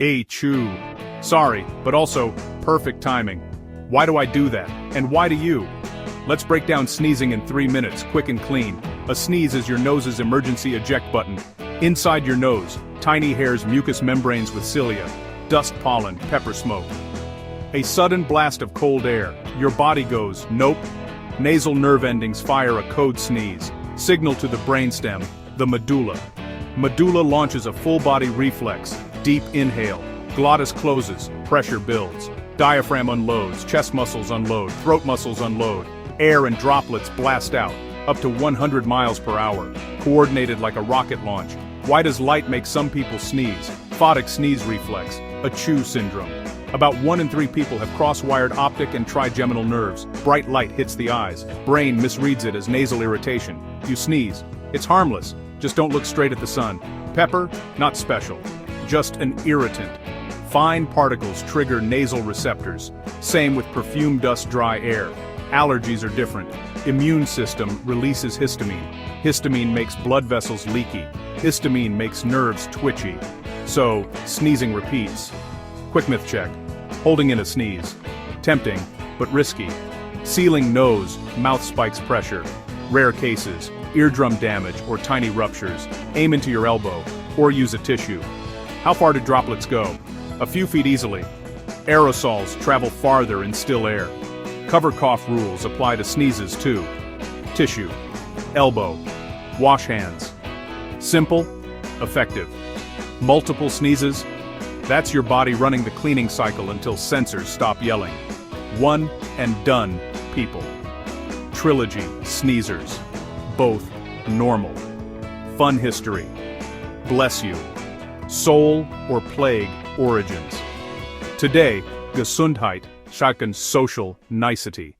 Achoo. Sorry, but also, perfect timing. Why do I do that? And why do you? Let's break down sneezing in 3 minutes, quick and clean. A sneeze is your nose's emergency eject button. Inside your nose, tiny hairs, mucous membranes with cilia, dust, pollen, pepper smoke. A sudden blast of cold air, your body goes, nope. Nasal nerve endings fire a code sneeze, signal to the brainstem, the medulla. Medulla launches a full-body reflex, deep inhale, glottis closes, pressure builds. Diaphragm unloads, chest muscles unload, throat muscles unload. Air and droplets blast out, up to 100 miles per hour, coordinated like a rocket launch. Why does light make some people sneeze? Photic sneeze reflex, achoo syndrome. About 1 in 3 people have cross-wired optic and trigeminal nerves. Bright light hits the eyes. Brain misreads it as nasal irritation. You sneeze. It's harmless. Just don't look straight at the sun. Pepper? Not special. Just an irritant. Fine particles trigger nasal receptors. Same with perfume, dust, dry air. Allergies are different. Immune system releases histamine. Histamine makes blood vessels leaky. Histamine makes nerves twitchy. So, sneezing repeats. Quick myth check. Holding in a sneeze. Tempting, but risky. Sealing nose, mouth spikes pressure. Rare cases, eardrum damage or tiny ruptures. Aim into your elbow, or use a tissue. How far do droplets go? A few feet easily. Aerosols travel farther in still air. Cover cough rules apply to sneezes too. Tissue. Elbow. Wash hands. Simple, effective. Multiple sneezes? That's your body running the cleaning cycle until sensors stop yelling. One and done, people. Trilogy, sneezers. Both normal. Fun history. Bless you. Soul or plague origins. Today, Gesundheit, Schaken social nicety.